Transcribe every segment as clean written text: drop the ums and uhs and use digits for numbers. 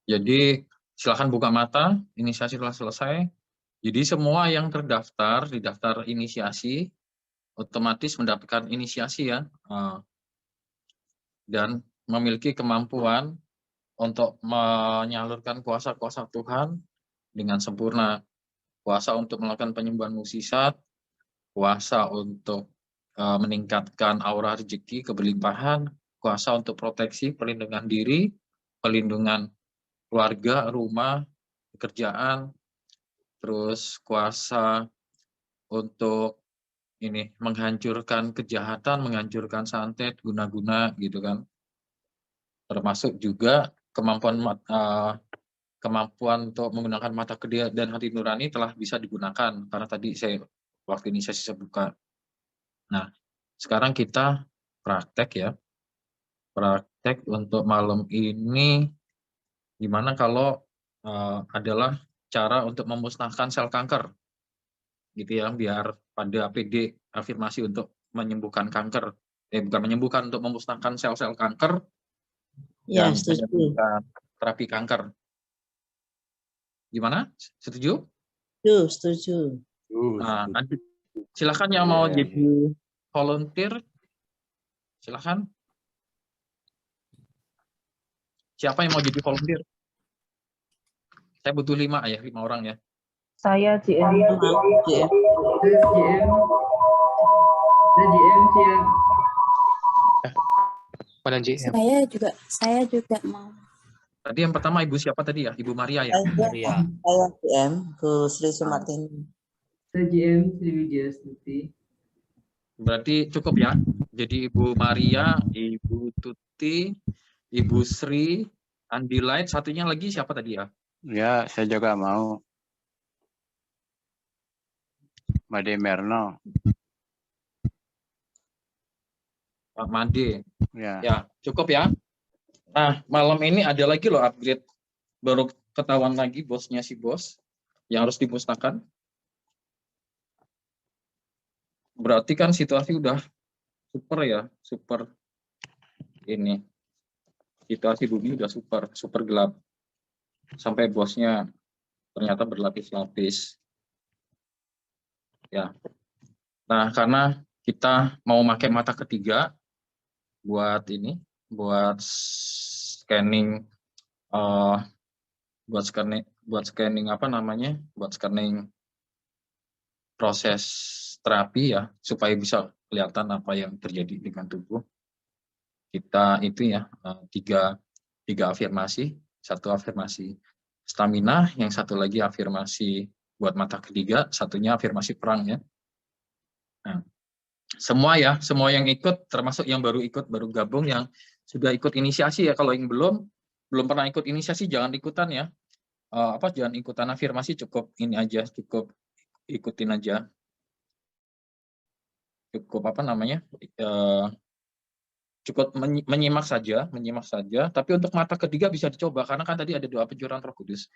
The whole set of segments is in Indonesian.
Jadi silakan buka mata, inisiasi telah selesai. Jadi semua yang terdaftar di daftar inisiasi otomatis mendapatkan inisiasi ya, dan memiliki kemampuan untuk menyalurkan kuasa-kuasa Tuhan dengan sempurna. Kuasa untuk melakukan penyembahan mukjizat, kuasa untuk meningkatkan aura rezeki, keberlimpahan, kuasa untuk proteksi, perlindungan diri, perlindungan keluarga, rumah, pekerjaan, terus kuasa untuk ini menghancurkan kejahatan, menghancurkan santet, guna-guna gitu kan. Termasuk juga kemampuan untuk menggunakan mata kedua dan hati nurani telah bisa digunakan karena tadi saya waktu ini saya buka. Nah, sekarang kita praktek ya. Praktek untuk malam ini gimana kalau adalah cara untuk memusnahkan sel kanker gitu ya, biar pada PD afirmasi untuk menyembuhkan kanker. Bukan menyembuhkan, untuk memusnahkan sel-sel kanker Ya, dan setuju. menyembuhkan terapi kanker. Gimana? Setuju? Setuju. Nah, nanti silakan yang mau jadi volunteer, silakan. Siapa yang mau jadi volunteer? Saya butuh 5 orang ya. Saya GM. GM. Pada GM. Saya juga mau. Tadi yang pertama Ibu siapa tadi ya? Ibu Maria ya? Saya GM, Bu Sri Sumartini. Saya GM Sriwijaya Stuti. Berarti cukup ya. Jadi Ibu Maria, Ibu Tuti, Ibu Sri, Andi Light, satunya lagi siapa tadi ya? Ya, saya juga mau. Made Merno. Pak Made. Ya. Ya, cukup ya. Nah, malam ini ada lagi loh upgrade. Baru ketahuan lagi bosnya si bos yang harus dimusnahkan. Berarti kan situasi udah super ya, super ini. Situasi bumi udah super gelap. Sampai bosnya ternyata berlapis-lapis. Ya. Nah, karena kita mau pakai mata ketiga buat ini, buat scanning buat scanning apa namanya? Buat scanning proses terapi ya, supaya bisa kelihatan apa yang terjadi dengan tubuh. Kita itu ya, tiga afirmasi, satu afirmasi stamina, yang satu lagi afirmasi buat mata ketiga, satunya afirmasi perang ya. Nah, semua yang ikut, termasuk yang baru gabung, yang sudah ikut inisiasi ya. Kalau yang belum pernah ikut inisiasi jangan ikutan ya. Jangan ikutan afirmasi, cukup ini aja, cukup ikutin aja. Cukup cukup menyimak saja, tapi untuk mata ketiga bisa dicoba karena kan tadi ada doa pencurahan Roh Kudus.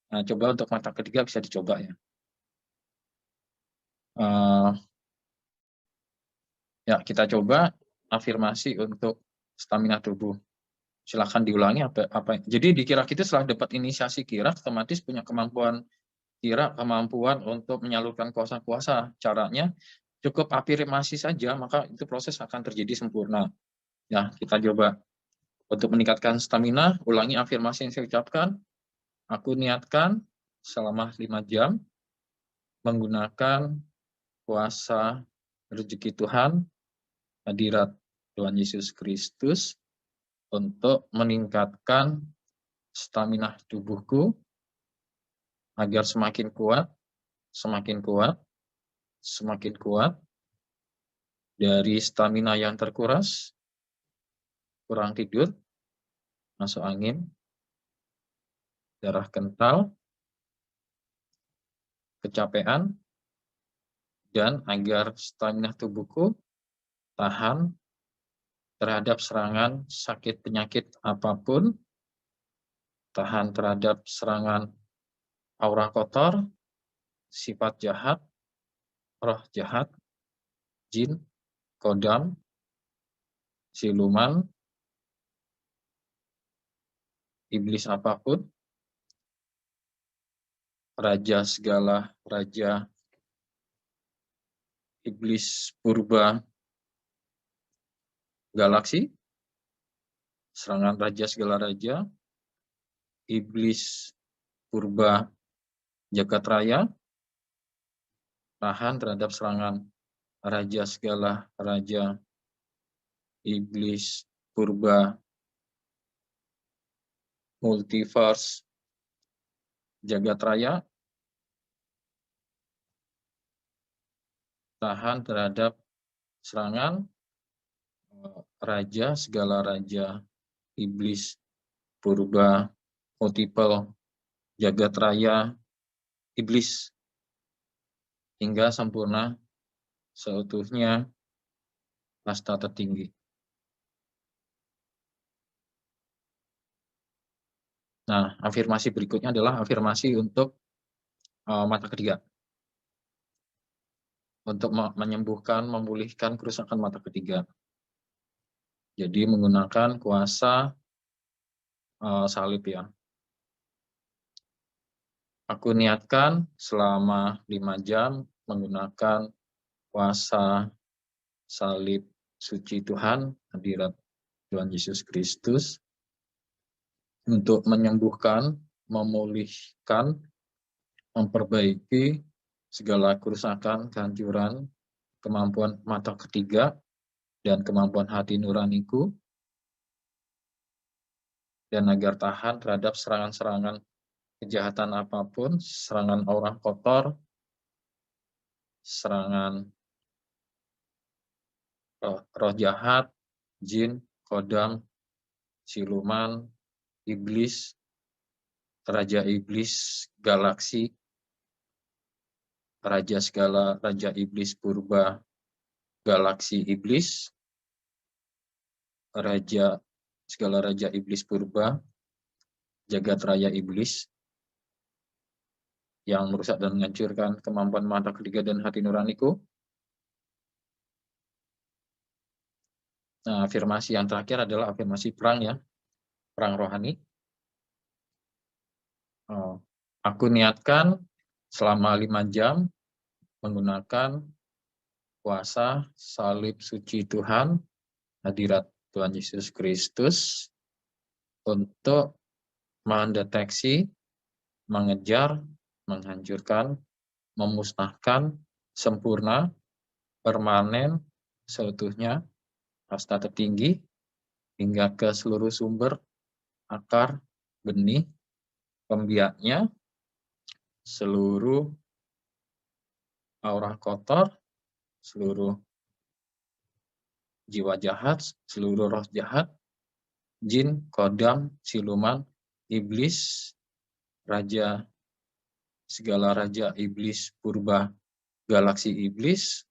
Nah, coba untuk mata ketiga bisa dicoba ya. Ya, kita coba afirmasi untuk stamina tubuh. Silahkan diulangi apa. Jadi di kira kita setelah dapat inisiasi kira, otomatis punya kemampuan untuk menyalurkan kuasa-kuasa. Caranya cukup afirmasi saja, maka itu proses akan terjadi sempurna. Ya, kita coba. Untuk meningkatkan stamina, ulangi afirmasi yang saya ucapkan. Aku niatkan selama 5 jam menggunakan kuasa rezeki Tuhan, hadirat Tuhan Yesus Kristus, untuk meningkatkan stamina tubuhku agar semakin kuat, dari stamina yang terkuras, kurang tidur, masuk angin, darah kental, kecapean, dan agar stamina tubuhku tahan terhadap serangan sakit penyakit apapun, tahan terhadap serangan aura kotor, sifat jahat, roh jahat, jin, kodam, siluman, iblis apapun, raja segala raja, iblis purba galaksi, serangan raja segala raja, iblis purba jagat raya, tahan terhadap serangan raja segala raja, iblis purba multiverse jagat raya, tahan terhadap serangan raja segala raja, iblis purba multiple jagat raya, iblis hingga sempurna seutuhnya kasta tertinggi. Nah, afirmasi berikutnya adalah afirmasi untuk mata ketiga. Untuk menyembuhkan, memulihkan kerusakan mata ketiga. Jadi menggunakan kuasa salib ya. Aku niatkan selama 5 jam menggunakan kuasa salib suci Tuhan, hadirat Tuhan Yesus Kristus, untuk menyembuhkan, memulihkan, memperbaiki segala kerusakan, kehancuran, kemampuan mata ketiga, dan kemampuan hati nuraniku, dan agar tahan terhadap serangan-serangan kejahatan apapun, serangan aura kotor, serangan roh jahat, jin, kodam, siluman, iblis, raja iblis, galaksi, raja segala raja iblis purba, galaksi iblis, raja segala raja iblis purba, jagat raya iblis, yang merusak dan menghancurkan kemampuan mata ketiga dan hati nuraniku. Nah, afirmasi yang terakhir adalah afirmasi perang ya, perang rohani. Aku niatkan selama 5 jam menggunakan kuasa salib suci Tuhan, hadirat Tuhan Yesus Kristus, untuk mendeteksi, mengejar, menghancurkan, memusnahkan, sempurna, permanen, seutuhnya, kasta tertinggi, hingga ke seluruh sumber, akar, benih, pembiaknya, seluruh aura kotor, seluruh jiwa jahat, seluruh roh jahat, jin, kodam, siluman, iblis, raja, segala raja iblis purba, galaksi iblis,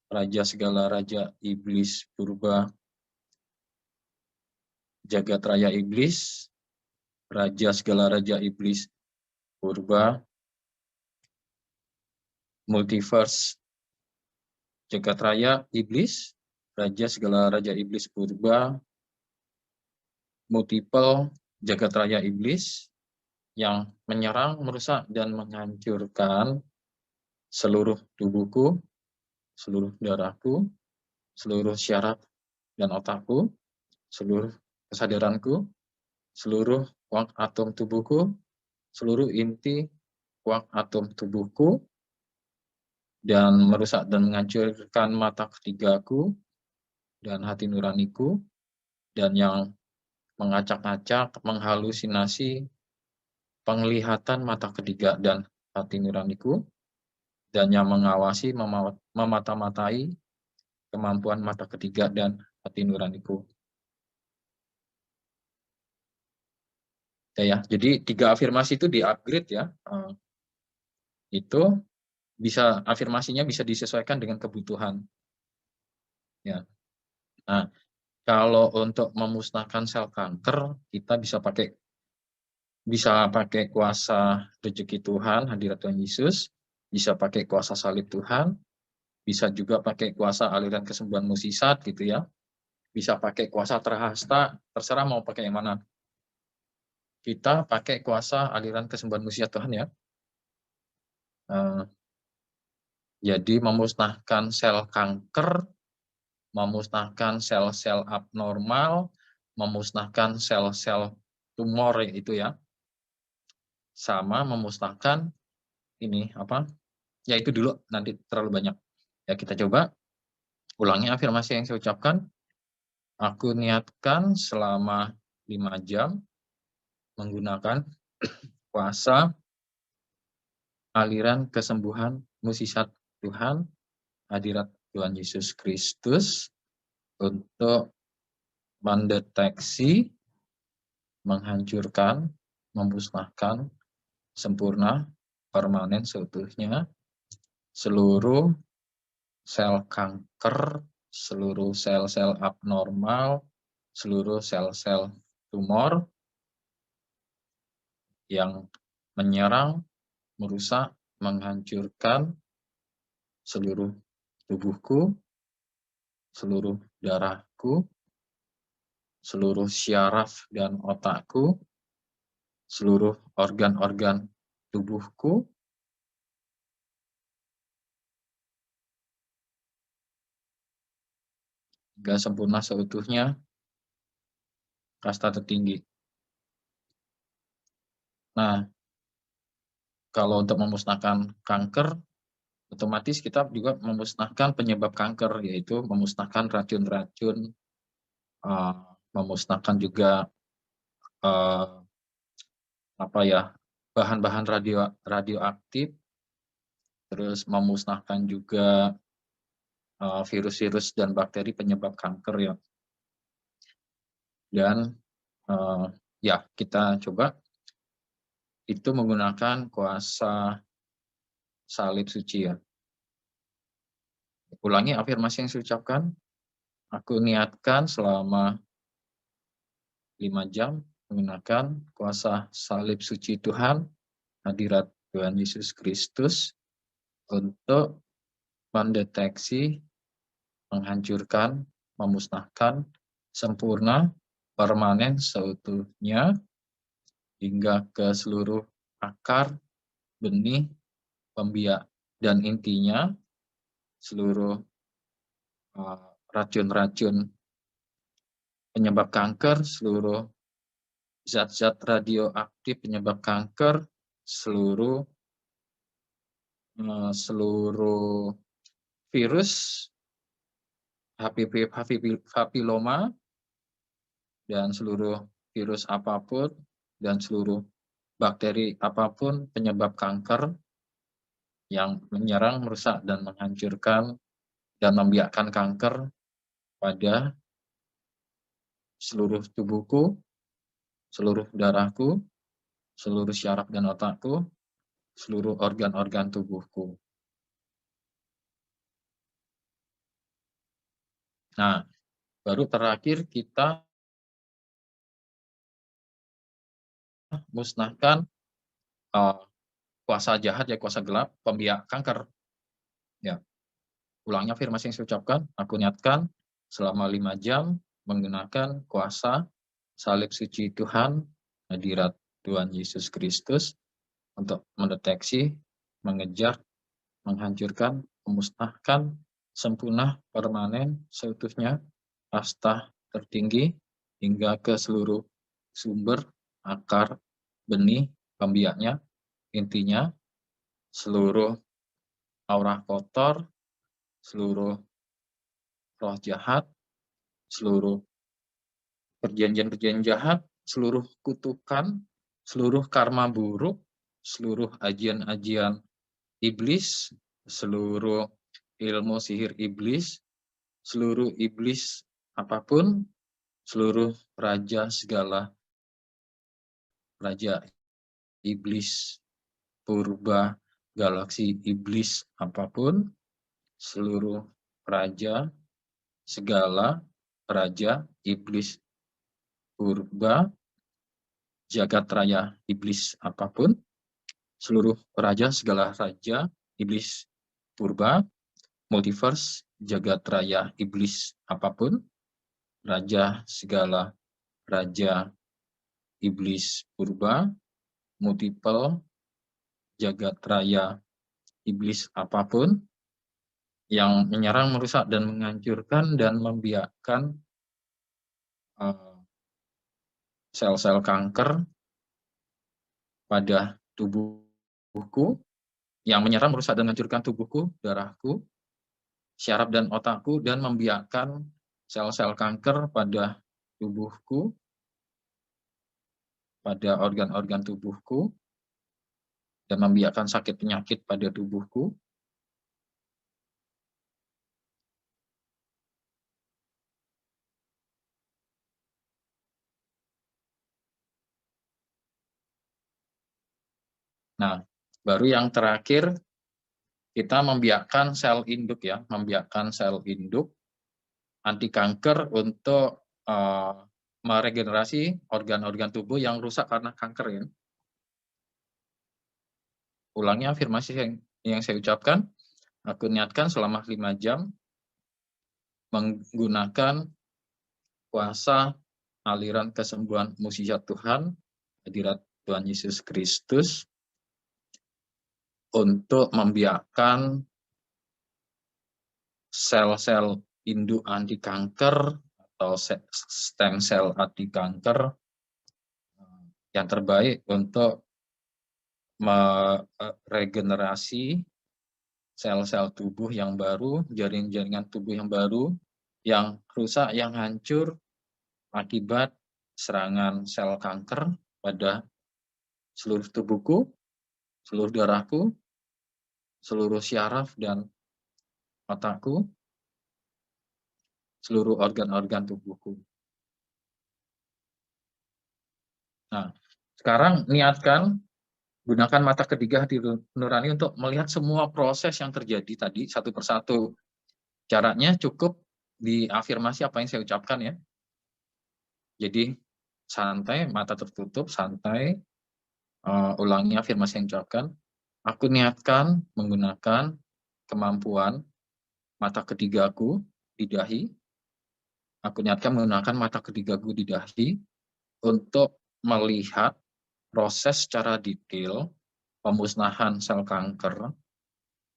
raja segala raja iblis purba, jagat raya iblis, raja segala raja iblis purba, multiverse jagat raya iblis, raja segala raja iblis purba, multiple jagat raya iblis, yang menyerang, merusak, dan menghancurkan seluruh tubuhku, seluruh darahku, seluruh syaraf dan otakku, seluruh kesadaranku, seluruh kuak atom tubuhku, seluruh inti kuak atom tubuhku, dan merusak dan menghancurkan mata ketigaku dan hati nuraniku, dan yang mengacak-acak, menghalusinasi penglihatan mata ketiga dan hati nuraniku, dan yang mengawasi, memata-matai kemampuan mata ketiga dan hati nuraniku. Ya, jadi 3 afirmasi itu di-upgrade ya. Itu bisa, afirmasinya bisa disesuaikan dengan kebutuhan. Ya. Nah, kalau untuk memusnahkan sel kanker, kita bisa pakai kuasa rezeki Tuhan, hadirat Tuhan Yesus, bisa pakai kuasa salib Tuhan, bisa juga pakai kuasa aliran kesembuhan musisat gitu ya. Bisa pakai kuasa terhasta, terserah mau pakai yang mana. kita pakai kuasa aliran kesembuhan mujizat Tuhan ya. Jadi memusnahkan sel kanker, memusnahkan sel-sel abnormal, memusnahkan sel-sel tumor itu ya. Sama memusnahkan ini apa? Ya itu dulu, nanti terlalu banyak. Ya kita coba ulangi afirmasi yang saya ucapkan. Aku niatkan selama 5 jam menggunakan kuasa aliran kesembuhan mukjizat Tuhan, hadirat Tuhan Yesus Kristus untuk mendeteksi, menghancurkan, memusnahkan sempurna, permanen seutuhnya seluruh sel kanker, seluruh sel-sel abnormal, seluruh sel-sel tumor yang menyerang, merusak, menghancurkan seluruh tubuhku, seluruh darahku, seluruh syaraf dan otakku, seluruh organ-organ tubuhku, hingga sempurna seutuhnya kasta tertinggi. Nah, kalau untuk memusnahkan kanker, otomatis kita juga memusnahkan penyebab kanker, yaitu memusnahkan racun-racun, memusnahkan juga bahan-bahan radioaktif, terus memusnahkan juga virus-virus dan bakteri penyebab kanker ya. Dan ya kita coba itu menggunakan kuasa salib suci ya. Ulangi afirmasi yang saya ucapkan. Aku niatkan selama 5 jam menggunakan kuasa salib suci Tuhan, hadirat Tuhan Yesus Kristus untuk mendeteksi, menghancurkan, memusnahkan sempurna, permanen seutuhnya hingga ke seluruh akar, benih, pembiak dan intinya, seluruh racun-racun penyebab kanker, seluruh zat-zat radioaktif penyebab kanker, seluruh virus, HPV papiloma, dan seluruh virus apapun, dan seluruh bakteri apapun penyebab kanker yang menyerang, merusak, dan menghancurkan dan membiakkan kanker pada seluruh tubuhku, seluruh darahku, seluruh syaraf dan otakku, seluruh organ-organ tubuhku. Nah, baru terakhir kita musnahkan kuasa jahat ya, kuasa gelap, pembiak kanker. Ya, ulangnya afirmasi yang saya ucapkan, aku niatkan selama 5 jam menggunakan kuasa salib suci Tuhan, hadirat Tuhan Yesus Kristus untuk mendeteksi, mengejar, menghancurkan, memusnahkan sempurna, permanen, seutuhnya, kasta tertinggi hingga ke seluruh sumber, akar, benih, pembiaknya, intinya, seluruh aura kotor, seluruh roh jahat, seluruh perjanjian-perjanjian jahat, seluruh kutukan, seluruh karma buruk, seluruh ajian-ajian iblis, seluruh ilmu sihir iblis, seluruh iblis apapun, seluruh raja segala raja iblis purba, galaksi iblis apapun, seluruh raja segala raja iblis purba, jagat raya iblis apapun, seluruh raja segala raja iblis purba, multiverse jagat raya iblis apapun, raja segala raja iblis purba, multiple, jagat raya, iblis apapun yang menyerang, merusak, dan menghancurkan dan membiarkan sel-sel kanker pada tubuhku, yang menyerang, merusak, dan menghancurkan tubuhku, darahku, syaraf dan otakku, dan membiarkan sel-sel kanker pada tubuhku, pada organ-organ tubuhku, dan membiarkan sakit penyakit pada tubuhku. Nah, baru yang terakhir, kita membiarkan sel induk ya, membiarkan sel induk anti kanker untuk meregenerasi organ-organ tubuh yang rusak karena kanker ya. Ulangi afirmasi yang saya ucapkan, aku niatkan selama 5 jam menggunakan kuasa aliran kesembuhan mukjizat Tuhan, hadirat Tuhan Yesus Kristus, untuk membiarkan sel-sel induk anti kanker atau stem cell anti kanker yang terbaik untuk meregenerasi sel-sel tubuh yang baru, jaringan-jaringan tubuh yang baru, yang rusak, yang hancur akibat serangan sel kanker pada seluruh tubuhku, seluruh darahku, seluruh syaraf dan otakku, seluruh organ-organ tubuhku. Nah, sekarang niatkan, gunakan mata ketiga hati nurani untuk melihat semua proses yang terjadi tadi satu persatu. Caranya cukup diafirmasi apa yang saya ucapkan ya. Jadi santai, mata tertutup, santai, ulangi afirmasi yang ucapkan. Aku niatkan menggunakan kemampuan mata ketigaku di dahi. Aku niatkan menggunakan mata ketigaku di dahi untuk melihat proses secara detail pemusnahan sel kanker,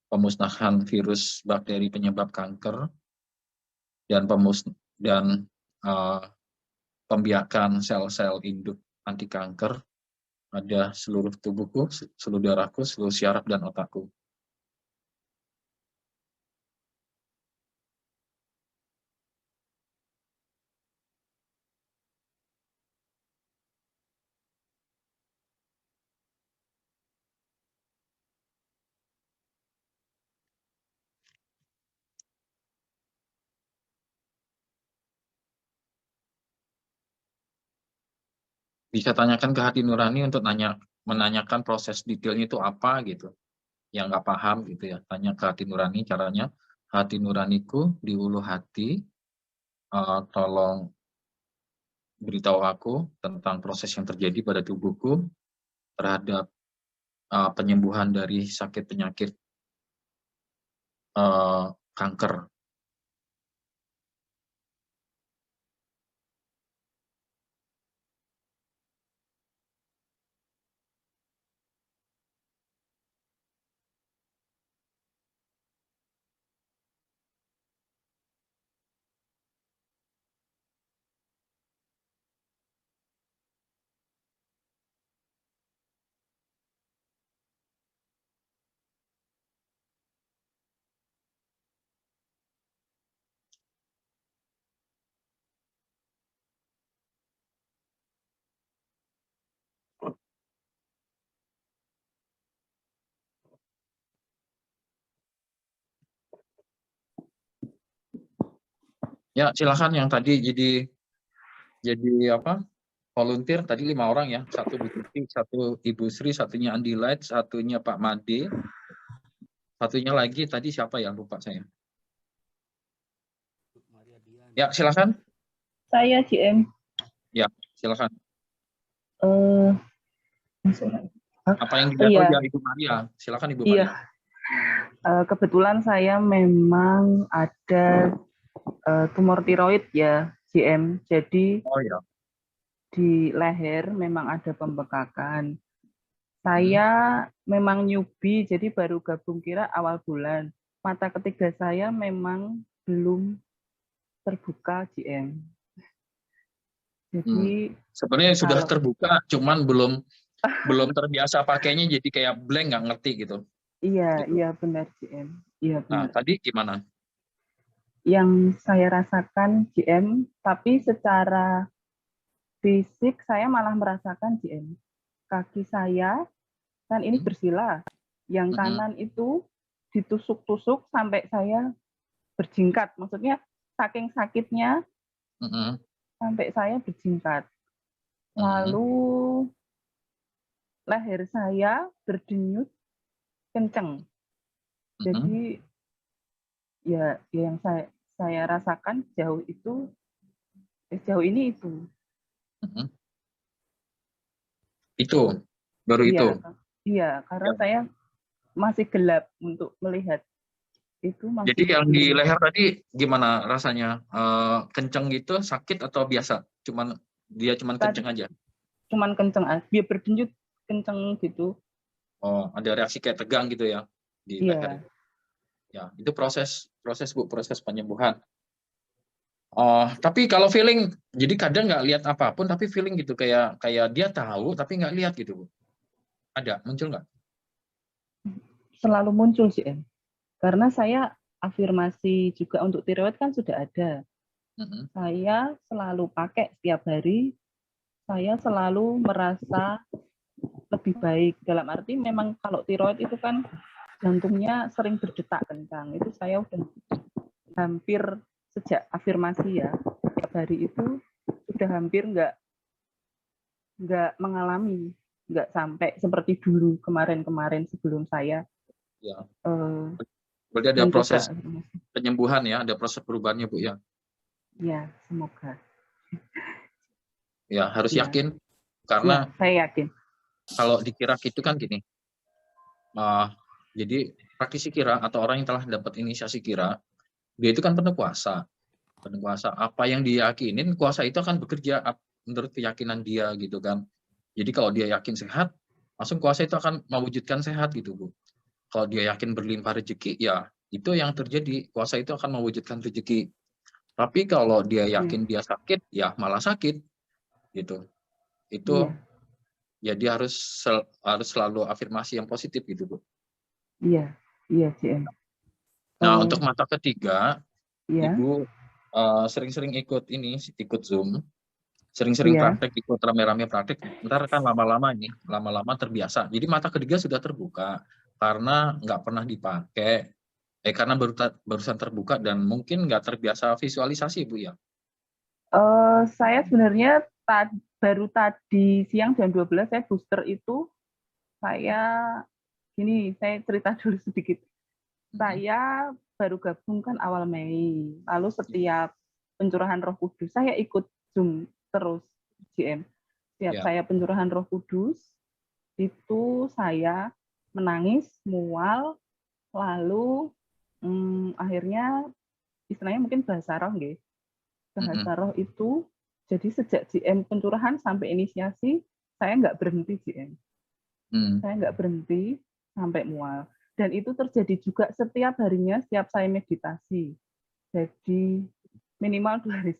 pemusnahan virus bakteri penyebab kanker, dan pembiakan sel-sel induk anti kanker pada seluruh tubuhku, seluruh darahku, seluruh syaraf dan otakku. Bisa tanyakan ke hati nurani untuk menanyakan proses detailnya itu apa gitu. Yang nggak paham gitu ya, tanya ke hati nurani. Caranya, hati nuraniku di ulu hati, tolong beritahu aku tentang proses yang terjadi pada tubuhku terhadap penyembuhan dari sakit penyakit kanker. Ya, silakan yang tadi jadi apa? Volunteer tadi 5 orang ya, 1 Bu Tuti, 1 Ibu Sri, satunya Andi Light, satunya Pak Made, satunya lagi tadi siapa ya, lupa saya. Ya, silakan. Saya GM. Ya, silakan. Apa yang dilihat Iya. oleh Ibu Maria? Silakan Ibu Iya. Maria. Kebetulan saya memang ada tumor tiroid ya, GM. Jadi Oh ya. di leher memang ada pembekakan. Saya memang newbie, jadi baru gabung kira awal bulan. Mata ketiga saya memang belum terbuka GM. Jadi Sebenarnya sudah kalau- terbuka, cuman belum terbiasa pakainya, jadi kayak blank, nggak ngerti gitu. iya, Gitu. iya benar GM. Iya Nah, benar. tadi gimana? Yang saya rasakan GM, tapi secara fisik saya malah merasakan GM. Kaki saya kan ini bersila, yang kanan itu ditusuk-tusuk sampai saya berjingkat. Maksudnya saking sakitnya sampai saya berjingkat. Lalu leher saya berdenyut kenceng. Jadi ya yang saya rasakan jauh ini itu. Itu, baru itu. Iya, karena saya masih gelap untuk melihat. Itu masih Jadi yang di gelap. leher tadi gimana rasanya? Kenceng gitu, sakit atau biasa? Dia cuman kenceng aja? Cuman kenceng aja, dia berdenyut kenceng gitu. Oh, ada reaksi kayak tegang gitu ya di leher. Ya, itu proses Bu, proses penyembuhan. Tapi kalau feeling, jadi kadang nggak lihat apapun, tapi feeling gitu kayak dia tahu, tapi nggak lihat gitu, Bu. Ada, muncul nggak? Selalu muncul sih, karena saya afirmasi juga untuk tiroid kan sudah ada. Saya selalu pakai setiap hari. Saya selalu merasa lebih baik. Dalam arti memang kalau tiroid itu kan jantungnya sering berdetak kencang. Itu saya udah hampir sejak afirmasi ya, setiap hari itu sudah hampir nggak mengalami, nggak sampai seperti dulu kemarin sebelum saya. Ya. Berarti ada mencoba. proses penyembuhan ya, ada proses perubahannya Bu ya. Ya, semoga. Ya, harus Ya. yakin karena ya, saya yakin. Kalau di Kirak itu kan gini. Jadi praktisi Kira atau orang yang telah dapat inisiasi Kira, dia itu kan penuh kuasa. Penuh kuasa. Apa yang diyakinin, kuasa itu akan bekerja menurut keyakinan dia gitu kan. Jadi kalau dia yakin sehat, langsung kuasa itu akan mewujudkan sehat gitu Bu. Kalau dia yakin berlimpah rezeki, ya itu yang terjadi. Kuasa itu akan mewujudkan rezeki. Tapi kalau dia yakin dia sakit, ya malah sakit gitu. Itu ya dia harus selalu afirmasi yang positif gitu Bu. Iya, CM. Nah, untuk mata ketiga, ya. Ibu sering-sering ikut Zoom, sering-sering praktek, ikut rame-rame praktek, ntar kan lama-lama terbiasa. Jadi mata ketiga sudah terbuka, karena nggak pernah dipakai, karena barusan terbuka dan mungkin nggak terbiasa visualisasi, Bu ya? Saya sebenarnya baru tadi siang jam 12 saya booster itu, saya cerita dulu sedikit. Saya baru gabung kan awal Mei, lalu setiap pencurahan Roh Kudus saya ikut Zoom terus GM. Setiap saya pencurahan Roh Kudus itu saya menangis, mual, lalu akhirnya istilahnya mungkin bahasa roh nggih. Bahasa roh itu jadi sejak GM pencurahan sampai inisiasi saya nggak berhenti GM. Saya nggak berhenti sampai mual. Dan itu terjadi juga setiap harinya, setiap saya meditasi. Jadi minimal 2 hari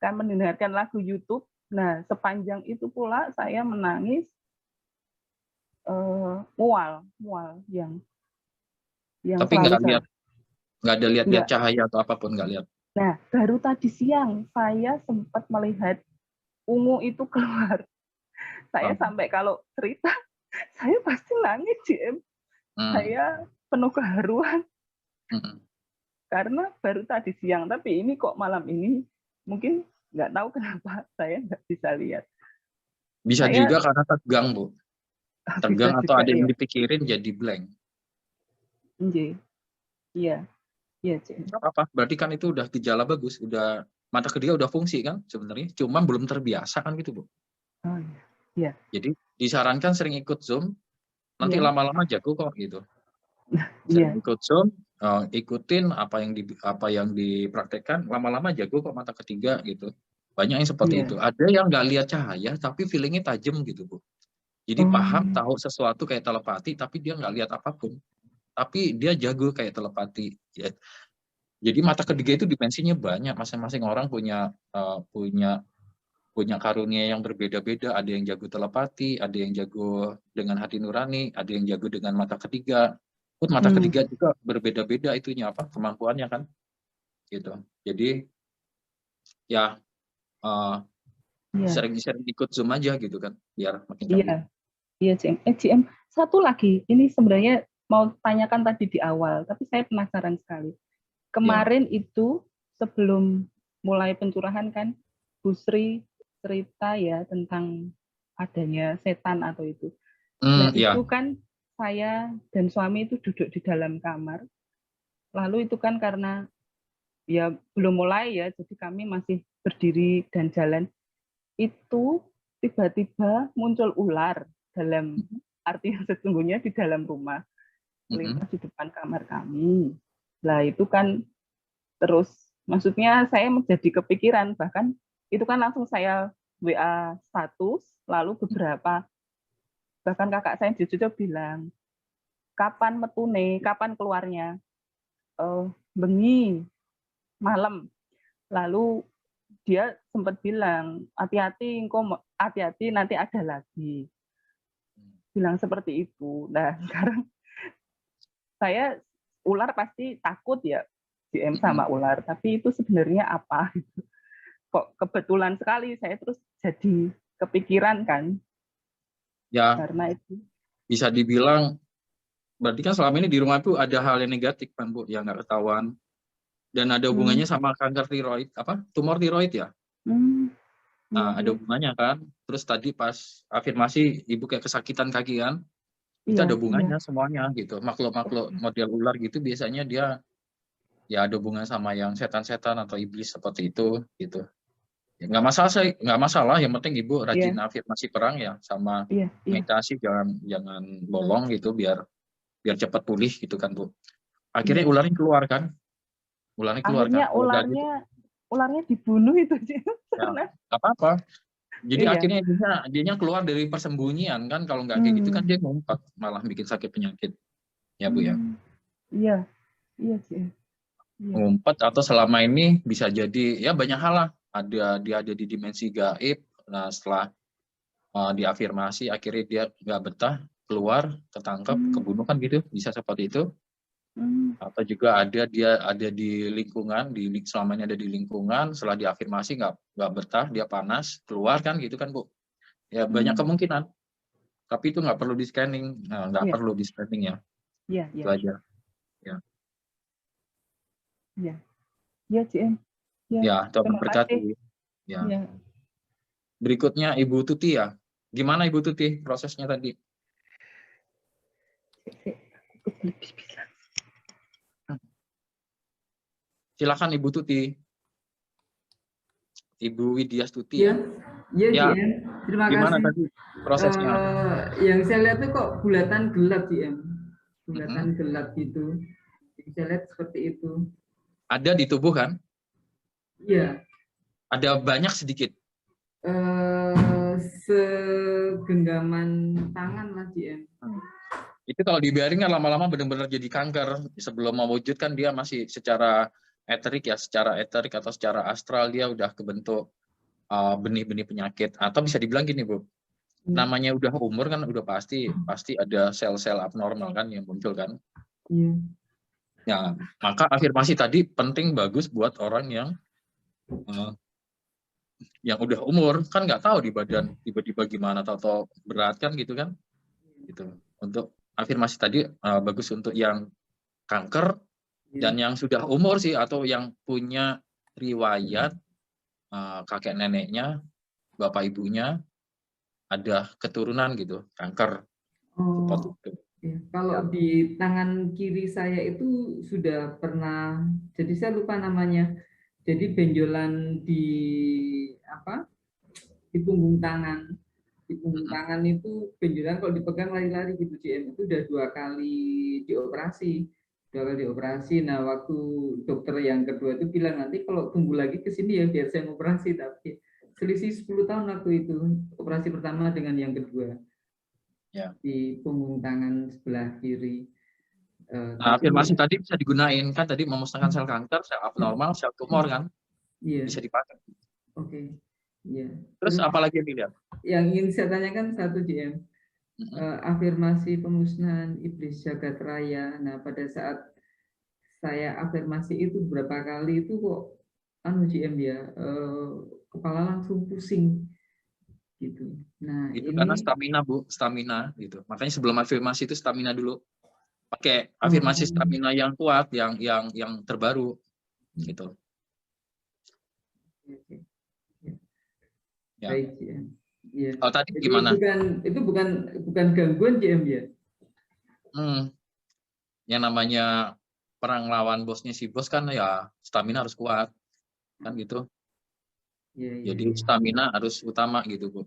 kan mendengarkan lagu YouTube. Nah, sepanjang itu pula saya menangis, mual yang tapi nggak ada lihat cahaya atau apapun, nggak lihat. Nah, baru tadi siang saya sempat melihat ungu itu keluar. Saya sampai kalau cerita, saya pasti nangis, GM. Saya penuh keharuan. Karena baru tadi siang, tapi ini kok malam ini mungkin nggak tahu kenapa saya nggak bisa lihat. Bisa juga karena tegang, Bu. Tegang atau ada yang dipikirin jadi blank. Iya, apa? Berarti kan itu udah gejala bagus, udah mata ketiga udah fungsi kan sebenarnya, cuman belum terbiasa kan gitu Bu. Oh iya. Jadi disarankan sering ikut Zoom, nanti lama-lama jago kok gitu. Sering ikut Zoom, ikutin apa yang dipraktekkan, lama-lama jago kok mata ketiga gitu. Banyak yang seperti Iya. itu. Ada yang nggak lihat cahaya tapi feelingnya tajam gitu, Bu. Jadi paham, tahu sesuatu kayak telepati, tapi dia nggak lihat apapun. Tapi dia jago kayak telepati. Ya. Jadi mata ketiga itu dimensinya banyak. Masing-masing orang punya punya karunia yang berbeda-beda. Ada yang jago telepati, ada yang jago dengan hati nurani, ada yang jago dengan mata ketiga. Pun mata ketiga juga berbeda-beda itunya apa kemampuannya kan. Gitu. Jadi ya Iya. sering-sering ikut Zoom aja gitu kan, biar makin Iya. canggih. Iya, GM. GM, satu lagi. Ini sebenarnya mau tanyakan tadi di awal, tapi saya penasaran sekali. Kemarin itu sebelum mulai pencurahan kan, Bu Sri cerita ya tentang adanya setan atau itu. Nah itu kan saya dan suami itu duduk di dalam kamar. Lalu itu kan karena ya belum mulai ya, jadi kami masih berdiri dan jalan. Itu tiba-tiba muncul ular dalam arti yang sesungguhnya di dalam rumah, melintas di depan kamar kami. Nah itu kan terus, maksudnya saya menjadi kepikiran, bahkan itu kan langsung saya WA status, lalu beberapa, bahkan kakak saya Jojo bilang, kapan metune, kapan keluarnya? Bengi, malam. Lalu dia sempat bilang, hati-hati, hati-hati nanti ada lagi. Bilang seperti itu. Nah sekarang saya ular pasti takut ya, GM sama ular, tapi itu sebenarnya apa? Kok kebetulan sekali saya terus jadi kepikiran kan? Ya. Karena itu Bisa dibilang, berarti kan selama ini di rumah itu ada hal yang negatif kan Bu, yang nggak ketahuan, dan ada hubungannya sama kanker tiroid, tumor tiroid ya. Nah, ada hubungannya kan. Terus tadi pas afirmasi Ibu kayak kesakitan kaki kan, itu ada hubungannya semuanya gitu. Makhluk-makhluk model ular gitu biasanya dia ya ada hubungan sama yang setan-setan atau iblis seperti itu gitu. Ya, nggak masalah. Yang penting Ibu rajin afirmasi perang ya, sama meditasi, jangan bolong gitu biar cepat pulih gitu kan Bu. Akhirnya ularnya keluar kan? Ularnya keluar kan? Akhirnya ularnya dibunuh itu sih. Ya, nggak apa-apa. Jadi akhirnya dia keluar dari persembunyian kan, kalau nggak kayak gitu kan dia ngumpet malah bikin sakit penyakit ya Bu ya. Iya sih. Ngumpet atau selama ini bisa jadi ya banyak hal lah. Dia ada di dimensi gaib. Nah setelah diafirmasi akhirnya dia nggak betah, keluar, ketangkep, kebunuh kan gitu, bisa seperti itu. Atau juga dia ada di lingkungan, selama ini ada di lingkungan, setelah diafirmasi nggak betah, dia panas, keluar kan gitu kan Bu. Ya banyak kemungkinan. Tapi itu nggak perlu di scanning, nggak perlu di scanning ya. Itu aja. Ya. Iya, CM. Ya, Tuhan memberkati. Ya. Berikutnya Ibu Tuti ya. Gimana Ibu Tuti prosesnya tadi? Silakan Ibu Tuti. Ibu Widya Stuti ya. Ya, GM. Terima gimana kasih. Tadi prosesnya? Yang saya lihat tuh kok bulatan gelap, GM. Bulatan gelap gitu. Yang saya lihat seperti itu. Ada di tubuh kan? Iya. Ada banyak sedikit? Segenggaman tangan lah, GM. Itu kalau dibiarin kan lama-lama benar-benar jadi kanker. Sebelum mewujud kan dia masih secara eterik atau secara astral dia udah kebentuk benih-benih penyakit. Atau bisa dibilang gini Bu, namanya udah umur kan udah pasti ada sel-sel abnormal kan yang muncul kan. Ya, maka afirmasi tadi penting, bagus buat orang yang udah umur, kan nggak tahu di badan tiba-tiba gimana, atau berat kan gitu kan. Gitu. Untuk afirmasi tadi bagus untuk yang kanker dan yang sudah umur sih, atau yang punya riwayat kakek neneknya, bapak ibunya ada keturunan gitu kanker. Seperti itu. Ya, kalau di tangan kiri saya itu sudah pernah, jadi saya lupa namanya. Jadi benjolan di punggung tangan. Di punggung tangan itu benjolan kalau dipegang lari-lari gitu, GM. Itu udah 2 kali dioperasi. Nah, waktu dokter yang kedua itu bilang nanti kalau tumbuh lagi ke sini ya biar saya operasi, tapi selisih 10 tahun waktu itu, operasi pertama dengan yang kedua. Ya. Di punggung tangan sebelah kiri. Nah, afirmasi tadi bisa digunain kan, tadi memusnahkan sel kanker, sel abnormal, sel tumor kan, Iya. bisa dipakai. Oke. Iya. Terus apalagi yang dilihat? Yang ingin saya tanyakan satu GM, afirmasi pemusnahan iblis jagat raya. Nah, pada saat saya afirmasi itu berapa kali itu kok GM ya, kepala langsung pusing gitu. Nah, Itu ini karena stamina, Bu, stamina gitu. Makanya sebelum afirmasi itu stamina dulu. Pakai afirmasi stamina yang kuat, yang terbaru gitu. Oke. Ya. Baik, GM. Iya. Oh, tadi Jadi gimana? itu bukan gangguan GM ya? Yang namanya perang lawan bosnya si bos kan ya stamina harus kuat kan gitu. Iya, Jadi stamina harus utama gitu, Bu.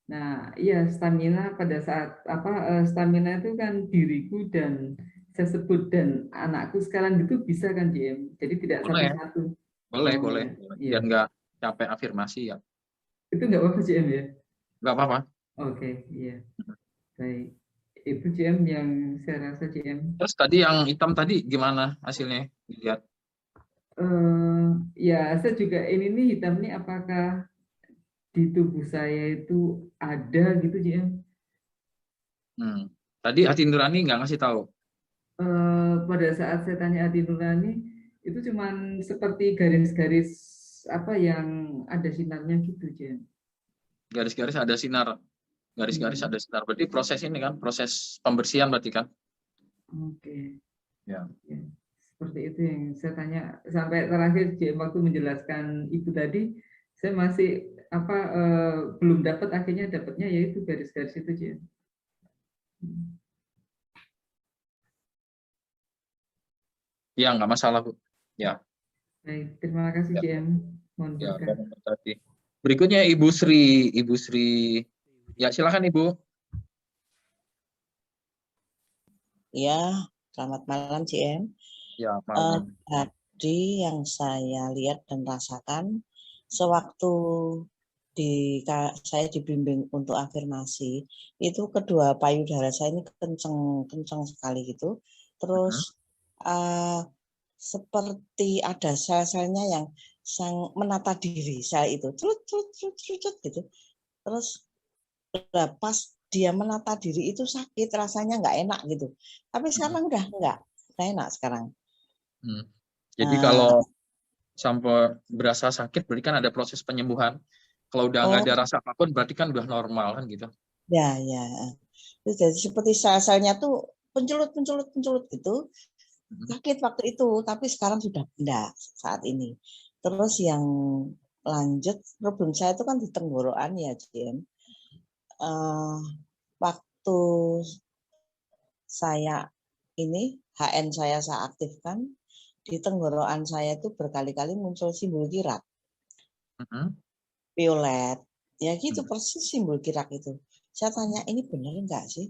Nah, iya, stamina pada saat stamina itu kan diriku dan saya sebut dan anakku sekarang itu bisa kan GM. Jadi tidak Boleh. satu-satu. Boleh. Iya. Biar nggak capek afirmasi ya. Itu nggak apa-apa GM ya? Nggak apa-apa. Oke, iya. Baik. Itu GM yang saya rasa GM. Terus tadi yang hitam tadi gimana hasilnya? Lihat. Ya, saya juga ini nih hitam nih apakah di tubuh saya itu ada gitu GM? Tadi hati nurani nggak ngasih tahu. Pada saat saya tanya hati nurani itu cuman seperti garis-garis apa yang ada sinarnya gitu GM. Garis-garis ada sinar. Garis-garis ada sinar. Berarti proses ini kan, proses pembersihan berarti kan? Oke. Ya. Seperti itu yang saya tanya sampai terakhir GM waktu menjelaskan Ibu tadi, saya masih belum dapat, akhirnya dapatnya yaitu garis-garis itu GM. Ya, nggak masalah, Bu. Ya. Baik, terima kasih GM. Mohon berkah. Tadi. Berikutnya Ibu Sri. Ya, silakan Ibu. Ya, selamat malam GM. Ya, malam. Tadi yang saya lihat dan rasakan sewaktu saya dibimbing untuk afirmasi, itu kedua payudara saya ini kenceng sekali gitu. Terus seperti ada sel-selnya yang menata diri saya itu, trut gitu. Terus pas dia menata diri itu sakit, rasanya nggak enak gitu. Tapi sekarang udah nggak enak sekarang. Jadi kalau sampai berasa sakit, berarti kan ada proses penyembuhan. Kalau udah nggak ada rasa apapun, berarti kan udah normal kan gitu. Ya. Jadi seperti sel-selnya tuh pencelut gitu. Sakit waktu itu, tapi sekarang sudah enggak saat ini. Terus yang lanjut, problem saya itu kan di tenggorokan ya, Jim. Waktu saya ini, HN saya aktifkan, di tenggorokan saya itu berkali-kali muncul simbol kirak. Violet. Ya gitu, persis simbol kirak itu. Saya tanya, ini benar enggak sih?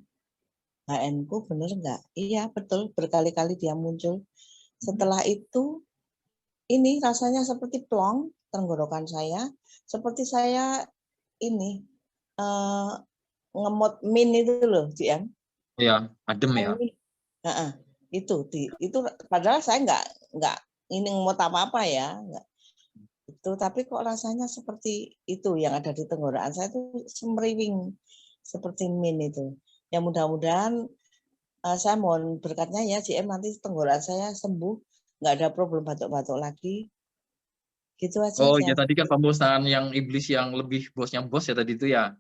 HN-ku benar enggak? Iya, betul. Berkali-kali dia muncul. Setelah itu, ini rasanya seperti plong tenggorokan saya. Seperti saya ini, ngemot min itu loh, GM. Iya, adem ya. Itu padahal saya enggak ini ngemot apa-apa ya. Enggak. Itu, tapi kok rasanya seperti itu yang ada di tenggorokan saya itu semeriwing. Seperti min itu. Ya mudah-mudahan saya mohon berkatnya ya GM, nanti tenggorokan saya sembuh, nggak ada problem batuk-batuk lagi. Gitu aja. Oh ya, tadi kan pemusnahan yang iblis yang lebih bosnya bos ya tadi itu ya.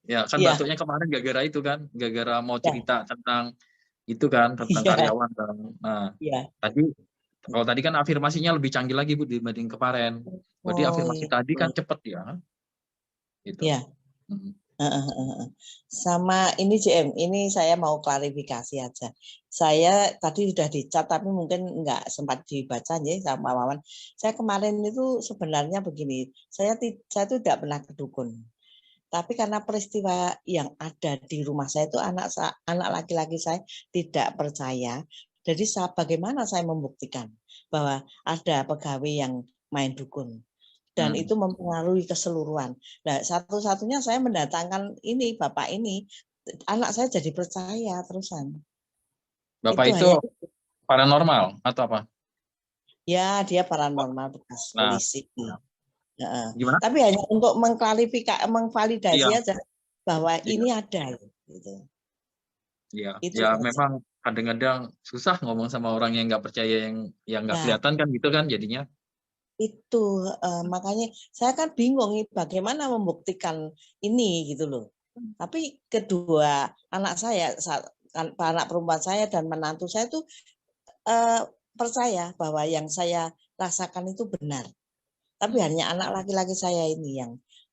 Ya kan batuknya kemarin gara-gara itu kan, gara-gara mau cerita tentang itu kan, tentang karyawan kan. Nah, kalau tadi kan afirmasinya lebih canggih lagi Bu dibanding kemarin. Berarti afirmasi tadi kan cepet ya. Gitu. Iya. Sama ini GM, ini saya mau klarifikasi aja. Saya tadi sudah dicat tapi mungkin nggak sempat dibaca ya sama Wawan. Saya kemarin itu sebenarnya begini, saya itu tidak pernah ke dukun. Tapi karena peristiwa yang ada di rumah saya itu anak laki-laki saya tidak percaya. Jadi bagaimana saya membuktikan bahwa ada pegawai yang main dukun. Dan itu mempengaruhi keseluruhan. Nah, satu-satunya saya mendatangkan ini, bapak ini, anak saya jadi percaya terusan. Bapak itu hanya, paranormal atau apa? ya, dia paranormal bekas Nah, polisi. gimana? Tapi hanya untuk mengvalidasi Iya. aja bahwa Iya. ini ada. Gitu. Iya, Itu ya saja. memang kadang-kadang susah ngomong sama orang yang nggak percaya, yang nggak Ya. kelihatan kan gitu kan jadinya. Itu makanya saya kan bingung nih bagaimana membuktikan ini gitu loh. Tapi kedua anak saya, anak perempuan saya dan menantu saya itu percaya bahwa yang saya rasakan itu benar. Tapi hanya anak laki-laki saya ini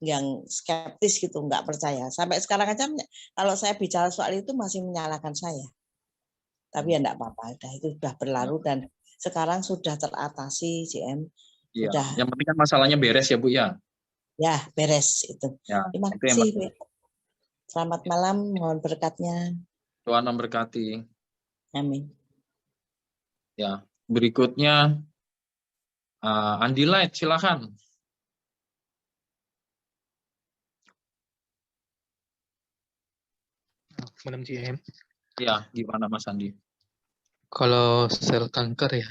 yang skeptis gitu, nggak percaya. Sampai sekarang aja kalau saya bicara soal itu masih menyalahkan saya. Tapi ya enggak apa-apa, itu sudah berlalu dan sekarang sudah teratasi, JM. Iya. Sudah. Yang penting kan masalahnya beres ya Bu ya. Ya, beres itu. Ya, Terima itu yang kasih. Selamat malam, mohon berkatnya. Tuhan memberkati. Amin. Ya, berikutnya Andi Light, silakan. Malam GM. Ya, gimana Mas Andi? Kalau sel kanker ya,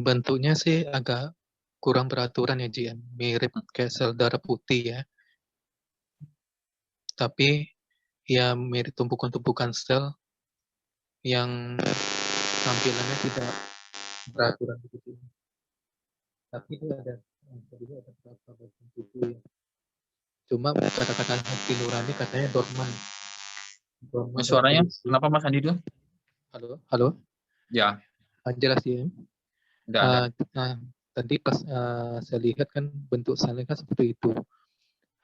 bentuknya sih agak kurang beraturan ya GM, mirip kayak sel darah putih ya. Tapi ya mirip tumpukan-tumpukan sel yang tampilannya tidak beraturan begitu. Tapi itu ada beberapa bagian tubuh ya. Cuma kata-kata hati nurani katanya dorman. Suaranya kenapa Mas Andi itu? Halo. Ya. Jelas ya. Tadi pas saya lihat kan bentuk selnya kan seperti itu.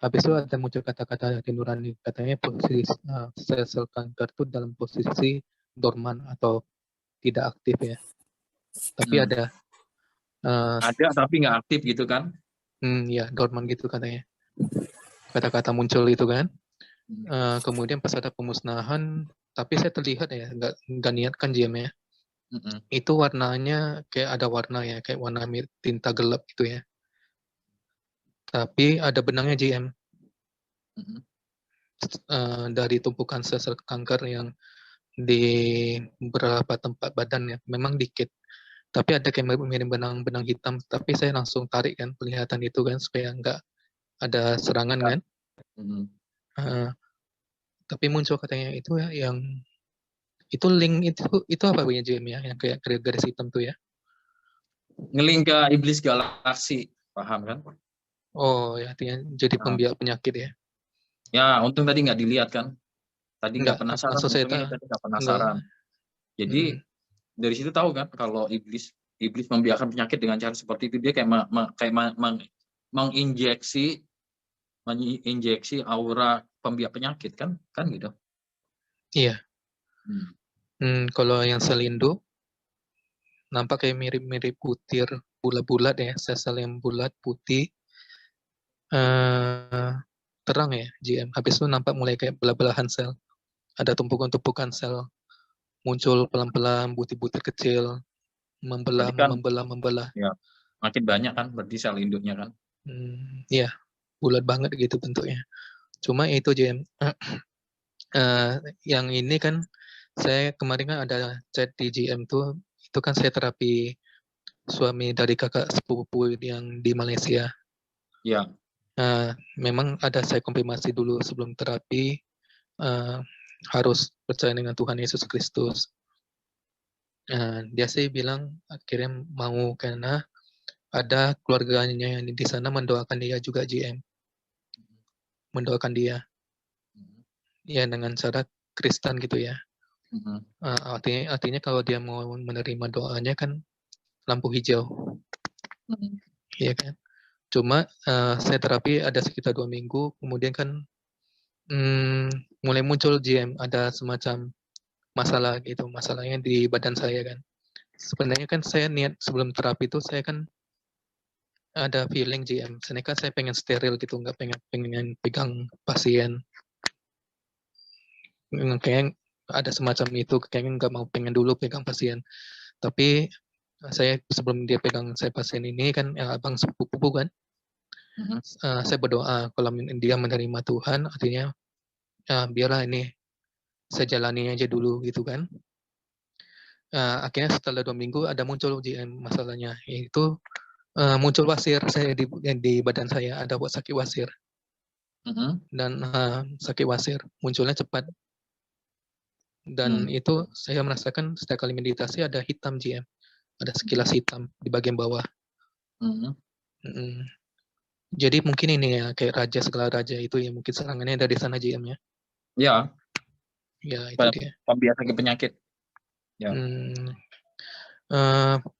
Habis itu ada muncul kata-kata hati nurani, katanya posisi sel kanker itu dalam posisi dorman atau tidak aktif ya. Tapi ada tapi nggak aktif gitu kan? Ya dorman gitu katanya. Kata-kata muncul itu kan. Kemudian pas ada pemusnahan, tapi saya terlihat ya nggak niat kan GM ya. Itu warnanya kayak ada warna ya, kayak warna tinta gelap gitu ya. Tapi ada benangnya GM. Dari tumpukan sel kanker yang di beberapa tempat badan ya, memang dikit. Tapi ada kayak mirip benang hitam, tapi saya langsung tarik kan, kelihatan itu kan, supaya nggak ada serangan kan. Tapi muncul katanya itu ya, yang itu link itu apa punya JM ya, yang kayak garis hitam tuh ya? Ngelink ke iblis galaksi, paham kan? Oh ya, artinya jadi pembiak penyakit ya? Ya, untung tadi nggak dilihat kan. Tadi nggak penasaran, untungnya tadi nggak penasaran. Jadi dari situ tahu kan kalau iblis membiarkan penyakit dengan cara seperti itu, dia kayak menginjeksi aura pembiak penyakit kan gitu. Iya. Kalau yang selindo nampak kayak mirip-mirip butir bulat-bulat ya, sel yang bulat putih, terang ya GM. Habis itu nampak mulai kayak belah-belahan sel, ada tumpukan-tumpukan sel muncul pelan-pelan, butir-butir kecil membelah. Ya, makin banyak kan berarti sel induknya kan. Iya, bulat banget gitu bentuknya. Cuma itu GM. Yang ini kan saya kemarin kan ada chat di GM tuh, itu kan saya terapi suami dari kakak sepupu yang di Malaysia. Ya. Memang ada saya konfirmasi dulu sebelum terapi, harus percaya dengan Tuhan Yesus Kristus. Dia sih bilang akhirnya mau karena ada keluarganya yang di sana mendoakan dia juga GM. Mendoakan dia. Ya dengan cara Kristen gitu ya. Artinya kalau dia mau menerima doanya kan lampu hijau. Iya kan. Cuma saya terapi ada sekitar 2 minggu, kemudian kan mulai muncul GM, ada semacam masalah gitu, masalahnya di badan saya kan. Sebenarnya kan saya niat sebelum terapi itu saya kan ada feeling GM, sebenarnya kan saya pengen steril gitu, nggak pengen pegang pasien. Kayaknya ada semacam itu, kayaknya nggak mau pengen dulu pegang pasien. Tapi saya sebelum dia pegang saya pasien ini kan abang sepupu kan, saya berdoa kalau dia menerima Tuhan, artinya biarlah ini saya jalani aja dulu gitu kan. Akhirnya setelah 2 minggu ada muncul GM masalahnya, yaitu muncul wasir saya di badan saya, ada sakit wasir. Dan sakit wasir munculnya cepat. Dan itu saya merasakan setiap kali meditasi ada hitam GM, ada sekilas hitam di bagian bawah. Jadi mungkin ini ya kayak raja segala raja itu ya, mungkin serangannya dari sana GM ya. Ya, Ya itu dia. pembiasa penyakit. Ya.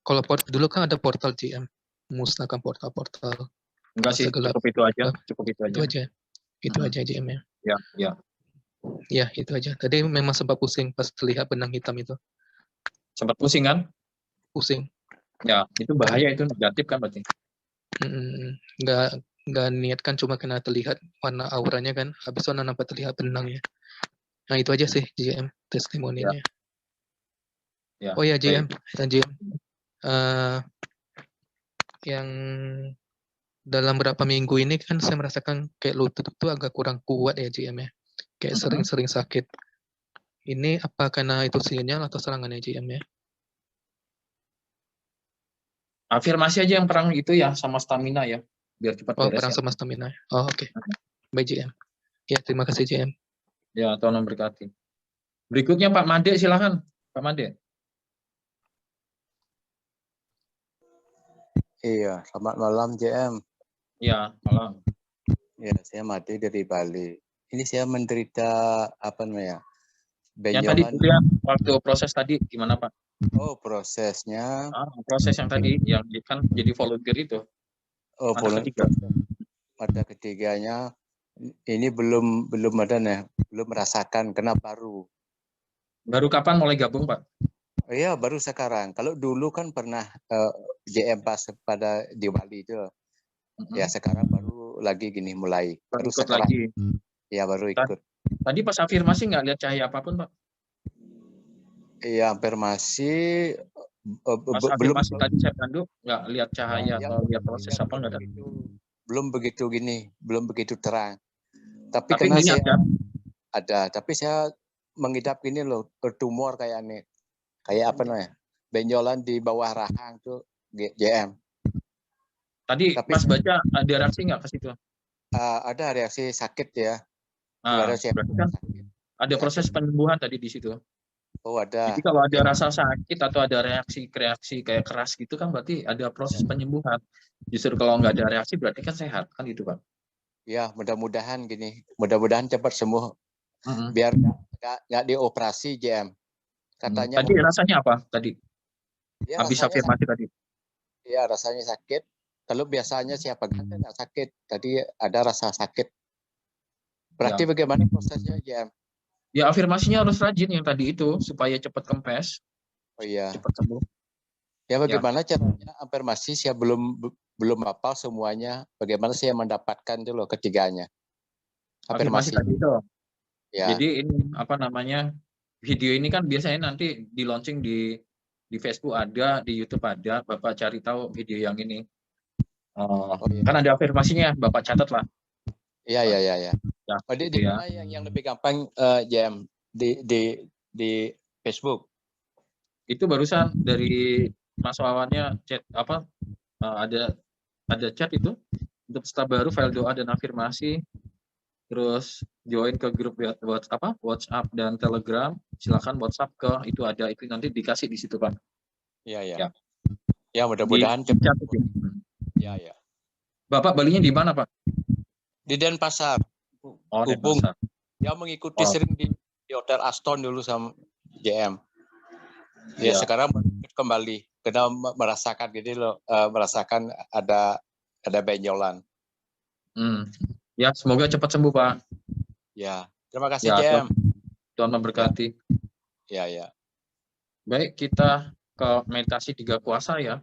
Kalau dulu kan ada portal GM, musnahkan portal-portal. Enggak sih, gelap. cukup itu aja. Itu aja GM ya. Ya. Ya, itu aja. Tadi memang sempat pusing pas terlihat benang hitam itu. Sempat pusing kan? Pusing. Ya, itu bahaya, itu negatif kan berarti. Nggak niat kan, cuma kena terlihat warna auranya kan. Habis itu nampak terlihat benangnya. Nah, itu aja sih GM testimoninya. Ya. Oh ya GM. Yang dalam beberapa minggu ini kan saya merasakan kayak lutut itu agak kurang kuat ya GM ya. Kayak sering-sering sakit. Ini apa karena itu sinyal atau serangannya GM ya? Afirmasi aja yang perang itu ya, sama stamina ya, biar cepat beres. Perang sama stamina. Oh oke. Baik GM. Ya terima kasih GM. Ya, Tuhan memberkati. Berikutnya Pak Made, silakan Pak Made. Iya, selamat malam JM. Ya, malam. Ya, saya Made dari Bali. Ini saya menderita apa namanya? Yang tadi ya, waktu proses tadi gimana Pak? Oh, prosesnya. Proses yang tadi yang kan jadi volunteer itu. Oh, volunteer. Pada ketiganya ini belum ada nih, belum merasakan kena baru. Baru kapan mulai gabung Pak? Oh iya, baru sekarang. Kalau dulu kan pernah JM pas pada di Bali itu. Ya sekarang baru lagi gini mulai. Baru ikut sekarang. Lagi. Ya baru ikut. Tadi pas afirmasi nggak lihat cahaya apapun Pak? Iya, afirmasi pas afirmasi tadi saya bantu nggak lihat cahaya atau lihat proses apa nggak ada. Belum begitu gini, belum begitu terang. Tapi karena saya ada, tapi saya mengidap gini loh, tumor kayak nih. Kayak apa namanya? Benjolan di bawah rahang tuh JM. Tadi pas baca ada reaksi nggak ke situ? Ada reaksi sakit ya. Berarti kan ada proses penyembuhan tadi di situ. Oh ada. Jadi kalau ada rasa sakit atau ada reaksi kayak keras gitu kan berarti ada proses penyembuhan. Justru kalau nggak ada reaksi berarti kan sehat kan itu Pak. Ya mudah-mudahan gini, mudah-mudahan cepat sembuh. Biar nggak dioperasi JM. Katanya. Tadi rasanya apa tadi? Ya, habis afirmasi tadi. Ya rasanya sakit. Kalau biasanya siapa kata nggak sakit. Tadi ada rasa sakit. Berarti bagaimana prosesnya JM? Ya afirmasinya harus rajin yang tadi itu supaya cepat kempes. Oh iya. Cepat sembuh. Ya bagaimana caranya afirmasi? Saya belum hafal semuanya. Bagaimana saya mendapatkan dulu ketiganya? Afirmasi tadi itu. Ya. Jadi ini apa namanya? Video ini kan biasanya nanti di launching di Facebook ada, di YouTube ada. Bapak cari tahu video yang ini. Kan ada afirmasinya, Bapak catat lah. Iya. Ya, di mana yang lebih gampang JM di Facebook? Itu barusan dari Mas Wawannya chat apa? Ada chat itu untuk peserta baru file doa dan afirmasi. Terus join ke grup WhatsApp dan Telegram. Silakan WhatsApp ke itu ada itu nanti dikasih di situ Pak. Iya. Ya mudah-mudahan cepat. Ya. Bapak Balinya di mana Pak? Di Denpasar. Oh, Hubung. Denpasar. Dia mengikuti sering di Hotel Aston dulu sama JM. Ya sekarang kembali karena merasakan gitu loh, merasakan ada benjolan. Ya, semoga cepat sembuh, Pak. Ya, terima kasih JM. Tuhan memberkati. Ya. Baik, kita ke meditasi 3 kuasa ya.